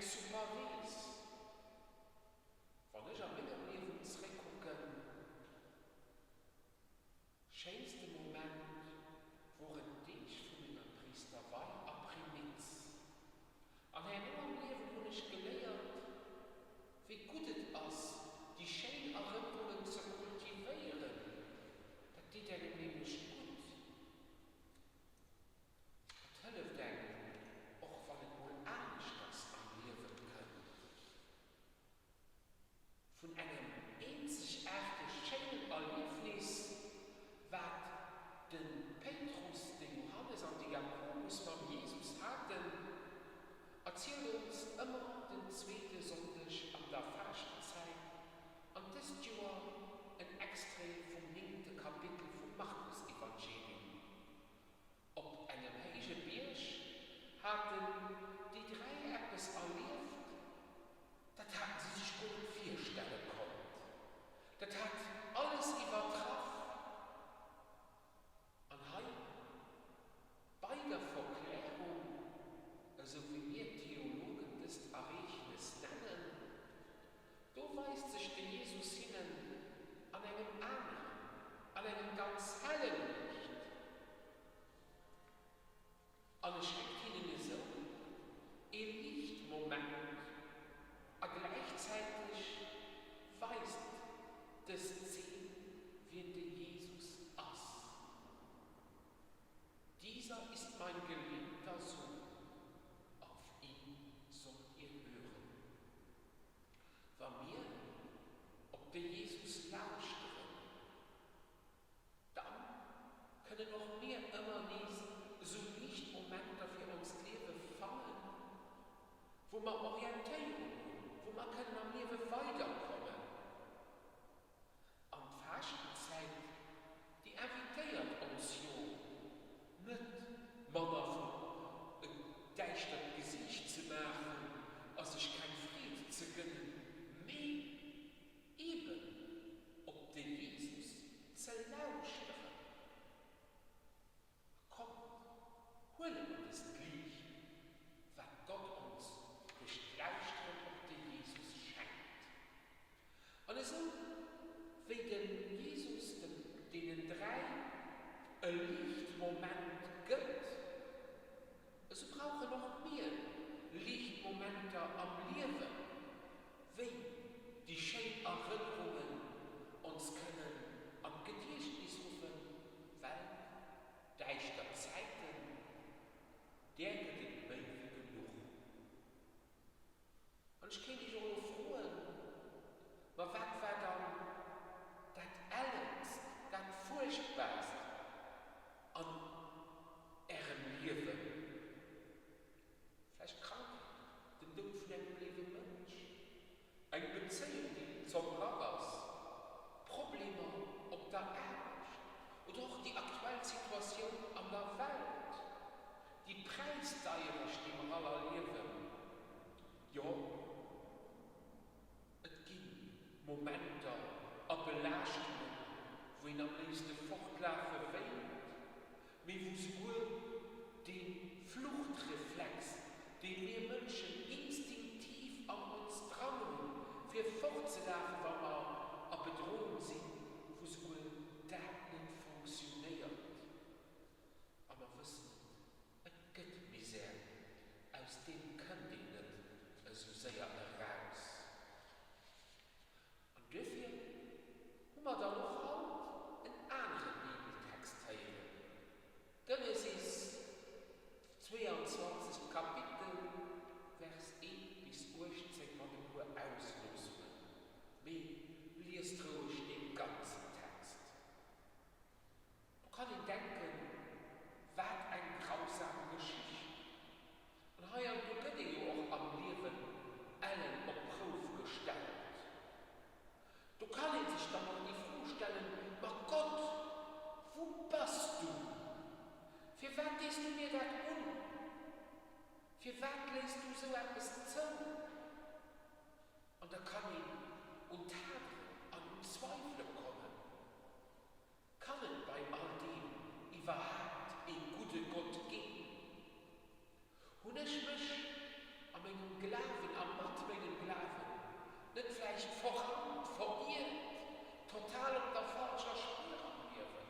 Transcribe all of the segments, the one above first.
zu Paris. Wenn ich an meinem Leben zurückgucke, schönste Moment waren die von meiner Priesterweihe ab Primitz. An einem Leben habe ich gelernt, wie gut es ist, die schönen Erinnerungen zu kultivieren. Das tut einem nämlich gut. Das hilft einem, auch wenn es wohl ernst ist am Leben kann. Von einem einzigartig schönen Erlebnis, was den Petrus, den Johannes und die Jakobus von Jesus hatten, erzählt uns immer den zweiten Sonntag an der Fastenzeit und das Jahr ein Extrakt vom 9. Kapitel vom Markus-Evangelium. Auf einem heiligen Berg hatten die drei etwas erlebt, das hatten sie sich gut vorstellen können. Das hat alles übertroffen. Und heute, bei der Verklärung, also wie wir Theologen das Ereignis nennen, da weist sich der Jesus hin an einem anderen, an einem ganz hellen Licht. Und es schreibt ihnen so, ein Lichtmoment, aber gleichzeitig weist das Ziel, wie der Jesus ist. Dieser ist mein geliebter Sohn, auf ihn sollt ihr hören. Wenn wir ob der Jesus lauschen, dann können auch wir immer lesen, so Lichtmomente für uns Leben fangen, wo man Orientierung, wo man am Leben weiterkommen. Und Fastenzeit, die invitiert uns ja, nicht Männer von deichtem Gesicht zu machen, als ich kein Fried zu gönnen, mehr eben, ob der Jesus zu lauschen. Komm, holen wir das Licht, was Gott uns durch Leuchten auf den Jesus schenkt. Und so, wie den Jesus denen drei ein Lichtmoment gibt, so brauchen noch mehr Lichtmomente am Leben, wie die schönen Erinnerungen uns können am Gedächtnis rufen, weil deichter Zeiten, der geht mir genug. Und ich kann dich auch freuen, aber was war dann das alles, das Furchtbarste an ihrem Leben? Vielleicht krank, den Tod von einem lebenden Mensch, eine Beziehung, die zum Rabbis, Probleme auf der Arbeit oder auch die aktuelle Situation an der Welt, die Preissteigerung, die wir alle erleben. Ja, es gibt Momente, Belastungen, wo ihn am liebsten fortlaufen will, wie wo sogar den Fluchtreflex, den wir Menschen instinktiv an uns drangen, für fortzulaufen, wenn wir an Bedrohung sind, wo sogar das nicht funktioniert. Aber wir wissen, es gibt Misere, aus dem können die nicht so sehr heraus. Und dafür haben wir dann noch halt einen anderen Bibeltext hier. Genesis 22 Kapitel, vielleicht voran, verirrt, total auf der falschen Spur wäre.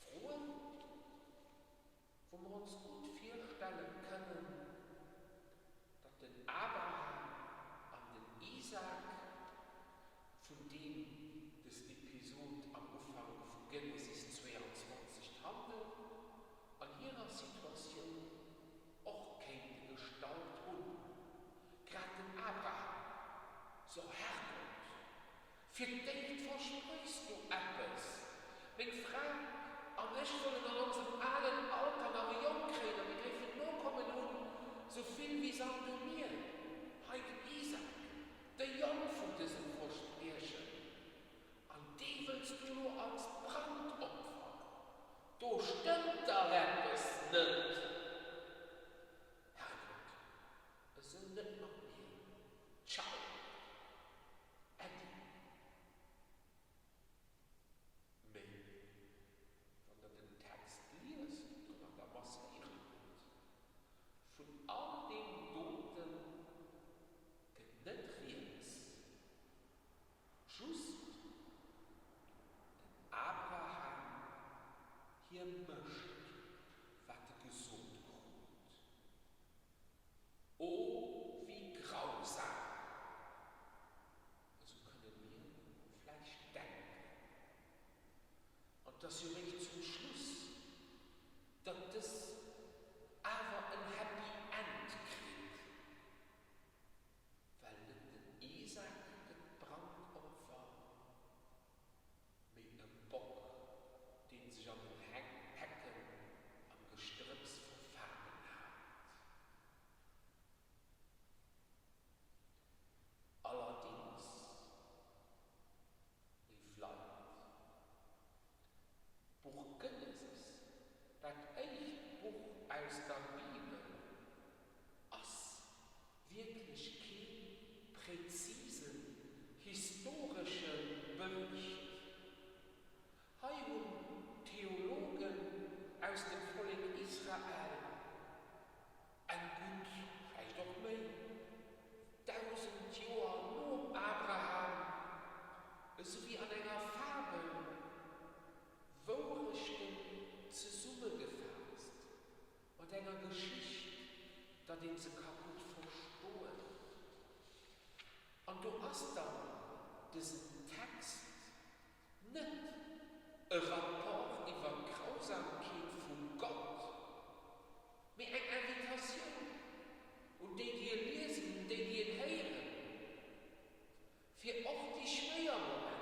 Frohen, wo wir uns gut vorstellen können, dass den Abraham an den Isaak, von dem das Episode am Anfang von Genesis 22 handelt, an ihrer Situation auch keine Gestalt und gerade den Abraham, so Herrgott, für den versprichst du etwas. Wenn Frauen an nicht wollen an unserem allen Alter nach jung kriegen, wir dürfen nur kommen und so viel wie sagen du mir, heute Isaac, der Jung von diesem Versprechen, an die willst du nur als Brandopfer. Du stimmt da etwas nicht. Herrgott, es sind nicht noch mehr. Ciao. Ende. Wenn du den Text liest, kann da was lehren. Von all den Toten genettriert, just Abraham hier möchte, was gesund kommt. Oh, wie grausam! Also können wir vielleicht denken. Und das hier nicht zum Schluss, dass das aber ein Happy End kriegt. Weil den Isaac das Brandopfer mit einem Bock, den sich an den Hecken am Gestrüps verfangen hat. Allerdings, rief Leid, Buch Genesis, das echt Buch aus der Bibel, als wirklich kein präzisen historischen Bericht. Heilung Theologen aus dem Volk Israel, ein gut, vielleicht auch mehr, 1000 Jahre nur Abraham, so wie an einer Fabel, Wohlrichten zusammengefasst und einer Geschichte, da den sie kaputt verstehen. Und du hast dann diesen Text nicht ein Rapport über Grausamkeit von Gott, mit einer Invitation. Und den wir lesen, den wir hören, für auch die schweren Momente,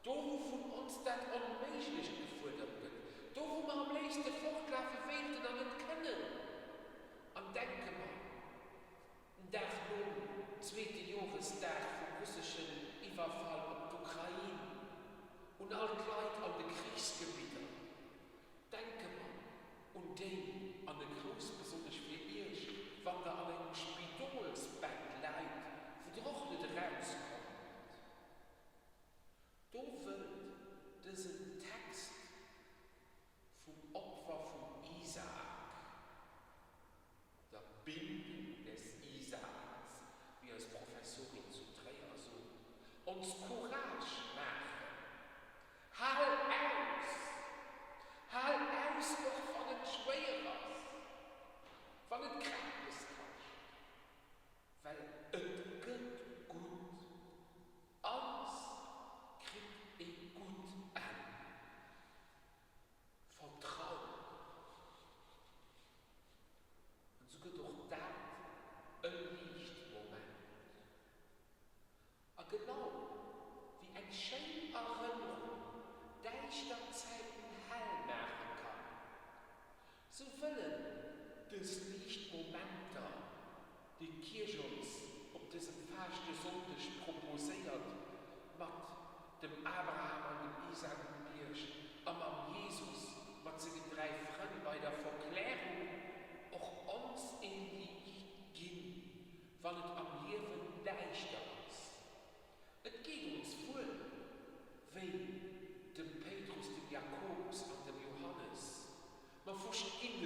da wo von uns das unmöglich gefordert wird, da wo wir am nächsten fortlaufen werden und nicht kennen. Und denken wir, der nun 2. Jahrestag vom russischen Überfall auf die Ukraine und all die Leute an den Kriegsgebieten. Denken wir und den an den Groß besonders für euch, wenn da an einem Spidolsbett leid, wo die auch nicht rauskommt. Da wird diesen Text vom Opfer von Isaak, der Bindung des Isaaks, wie als Professorin zu Dreher so, uns Courage machen. Hau aus, doch von den Schweres, von den Krankheitskraft, weil es geht gut, alles kriegt gut an. Vertrauen. Und so geht auch das ein Lichtmoment. Und genau wie ein schöne Erinnerung, der ich der Zeiten hell machen kann, so wollen das Lichtmoment da, die Kirche uns auf diesem fasten Sonntag proposiert, mit dem Abraham und dem Isaac und Birch, aber am Jesus, mit seinen 3 Freunden bei der Verklärung, auch uns in Licht gehen, weil es am Leben leichter ist. Es geht uns vor, wie dem Petrus, dem Jakobus und dem Johannes. Man versteht